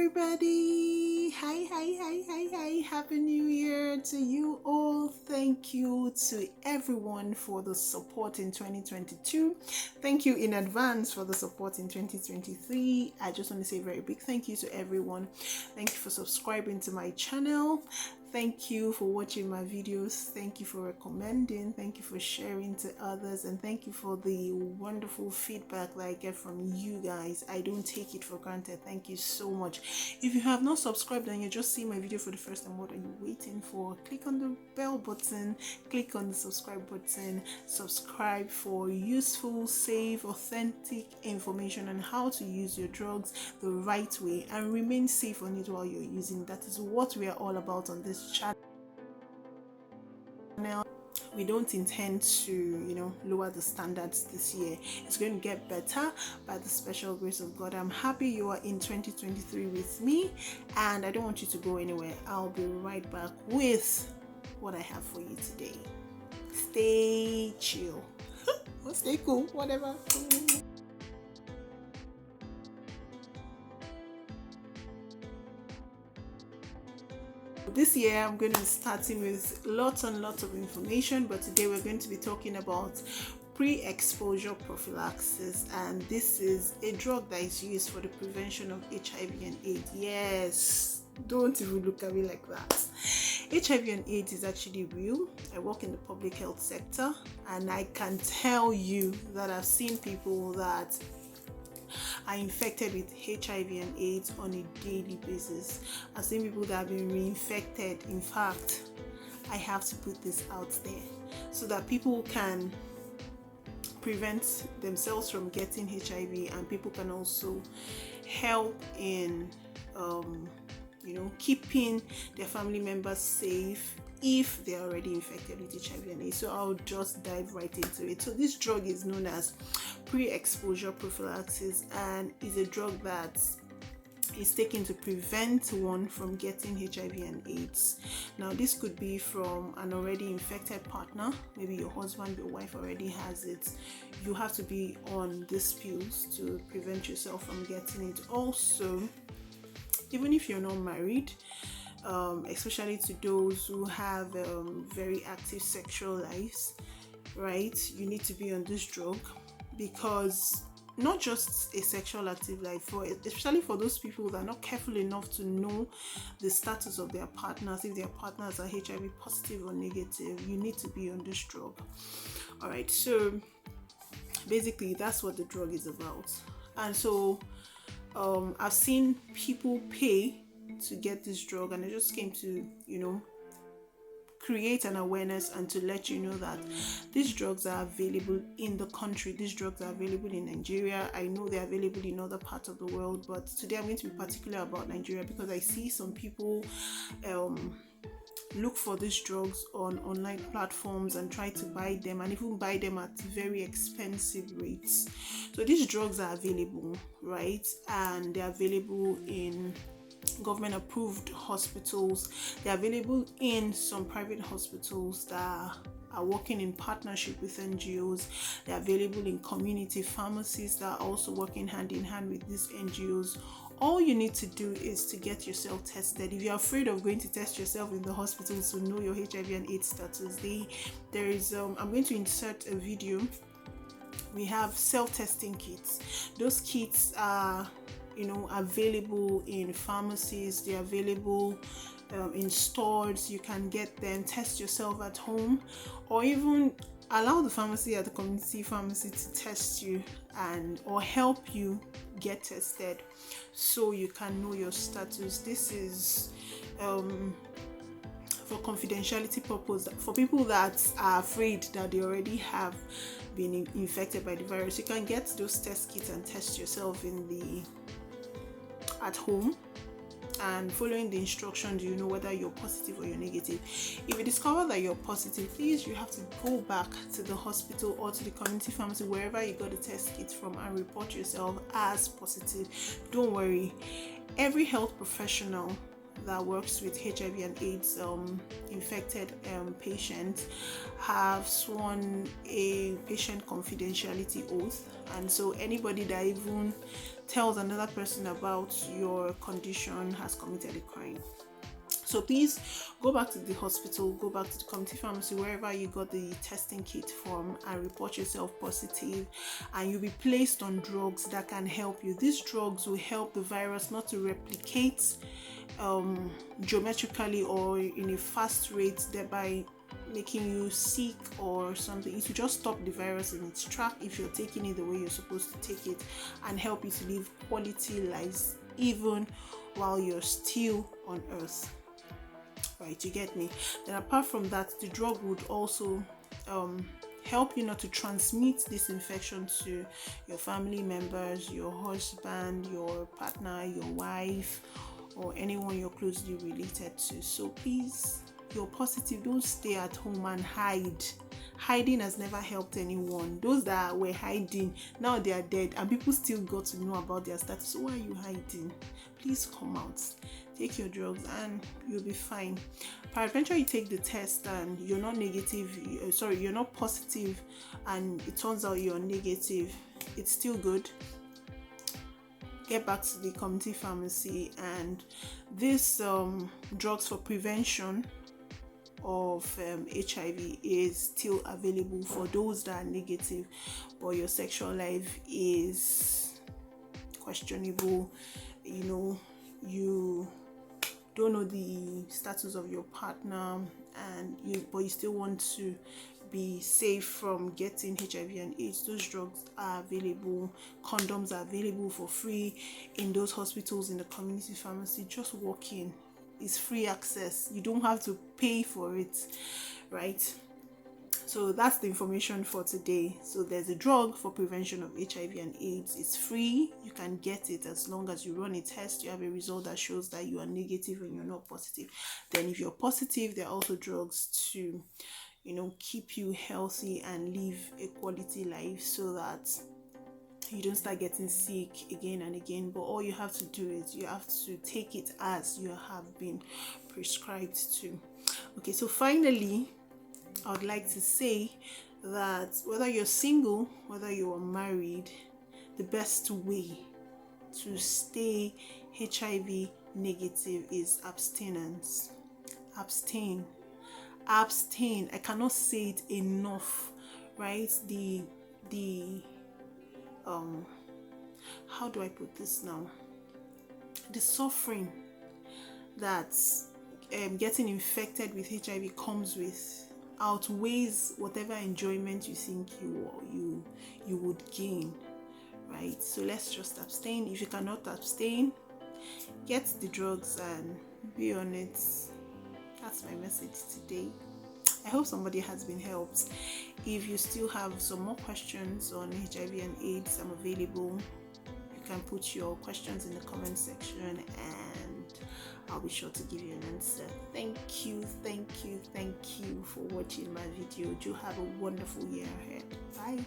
everybody. Hi. Happy New Year to you all. Thank you to everyone for the support in 2022. Thank you in advance for the support in 2023. I just want to say a very big thank you to everyone. Thank you for subscribing to my channel. Thank you for watching my videos. Thank you for recommending. Thank you for sharing to others. And thank you for the wonderful feedback that I get from you guys. I don't take it for granted. Thank you so much. If you have not subscribed and you're just seeing my video for the first time, what are you waiting for? Click on the bell button. Click on the subscribe button. Subscribe for useful, safe, authentic information on how to use your drugs the right way and remain safe on it while you're using. That is what we are all about on this channel. We don't intend to lower the standards this year. It's going to get better by the special grace of God. I'm happy you are in 2023 with me, and I don't want you to go anywhere. I'll be right back with what I have for you today. Stay chill or stay cool, whatever. This year I'm going to be starting with lots and lots of information, but today we're going to be talking about pre-exposure prophylaxis, and this is a drug that is used for the prevention of HIV and AIDS. Yes, don't even look at me like that. HIV and AIDS is actually real. I work in the public health sector, and I can tell you that I've seen people that are infected with HIV and AIDS on a daily basis. I've seen people that have been reinfected. In fact, I have to put this out there so that people can prevent themselves from getting HIV, and people can also help in keeping their family members safe if they're already infected with HIV and AIDS. So I'll just dive right into it. So this drug is known as pre-exposure prophylaxis, and is a drug that is taken to prevent one from getting HIV and AIDS. Now, this could be from an already infected partner. Maybe your husband, your wife already has it. You have to be on these pills to prevent yourself from getting it. Also, even if you're not married, especially to those who have very active sexual lives, right? You need to be on this drug, because not just a sexual active life, especially for those people that are not careful enough to know the status of their partners, if their partners are HIV positive or negative, you need to be on this drug. All right, so basically that's what the drug is about. And so I've seen people pay to get this drug, and I just came to create an awareness and to let you know that these drugs are available in the country. These drugs are available in Nigeria. I know they're available in other parts of the world, but today I'm going to be particular about Nigeria because I see some people look for these drugs on online platforms and try to buy them, and even buy them at very expensive rates. So these drugs are available, right? And they're available in government approved hospitals. They're available in some private hospitals that are working in partnership with NGOs. They're available in community pharmacies that are also working hand in hand with these NGOs. All you need to do is to get yourself tested. If you're afraid of going to test yourself in the hospital to know your HIV and AIDS status, I'm going to insert a video. We have self-testing kits. Those kits are available in pharmacies. They're available in stores. You can get them, test yourself at home, or even allow the pharmacy at the community pharmacy to test you or help you get tested so you can know your status. This is for confidentiality purpose. For people that are afraid that they already have been infected by the virus, you can get those test kits and test yourself at home, and following the instructions, you know whether you're positive or you're negative. If you discover that you're positive, please, you have to go back to the hospital or to the community pharmacy, wherever you got the test kit from, and report yourself as positive. Don't worry, every health professional that works with HIV and AIDS infected patients have sworn a patient confidentiality oath, and so anybody that even tells another person about your condition has committed a crime. So please go back to the hospital, go back to the community pharmacy, wherever you got the testing kit from, and report yourself positive, and you'll be placed on drugs that can help you. These drugs will help the virus not to replicate geometrically or in a fast rate, thereby making you sick or something. It will just stop the virus in its track if you're taking it the way you're supposed to take it, and help you to live quality lives even while you're still on earth. Right, you get me? Then apart from that, the drug would also help you not to transmit this infection to your family members, your husband, your partner, your wife, or anyone you're closely related to. So please, you're positive, don't stay at home and hide. Hiding has never helped anyone. Those that were hiding, now they are dead, and people still got to know about their status. So why are you hiding? Please come out, take your drugs, and you'll be fine. Peradventure you take the test and you're not you're not positive, and it turns out you're negative, it's still good. Get back to the community pharmacy, and this drugs for prevention of HIV is still available for those that are negative, but your sexual life is questionable. You don't know the status of your partner, but you still want to be safe from getting HIV and AIDS. Those drugs are available. Condoms are available for free in those hospitals, in the community pharmacy. Just walk in. It's free access. You don't have to pay for it, right? So that's the information for today. So there's a drug for prevention of HIV and AIDS. It's free. You can get it as long as you run a test. You have a result that shows that you are negative and you're not positive. Then if you're positive, there are also drugs to keep you healthy and live a quality life, so that you don't start getting sick again and again. But all you have to do is you have to take it as you have been prescribed to. Okay, so finally, I would like to say that whether you're single, whether you are married, the best way to stay HIV negative is abstinence. Abstain. I cannot say it enough, right? How do I put this now? The suffering that getting infected with HIV comes with outweighs whatever enjoyment you think you would gain, right? So let's just abstain. If you cannot abstain, get the drugs and be on it. That's my message today. I hope somebody has been helped. If you still have some more questions on HIV and AIDS, I'm available. You can put your questions in the comment section and I'll be sure to give you an answer. Thank you for watching my video. Do have a wonderful year ahead. Bye.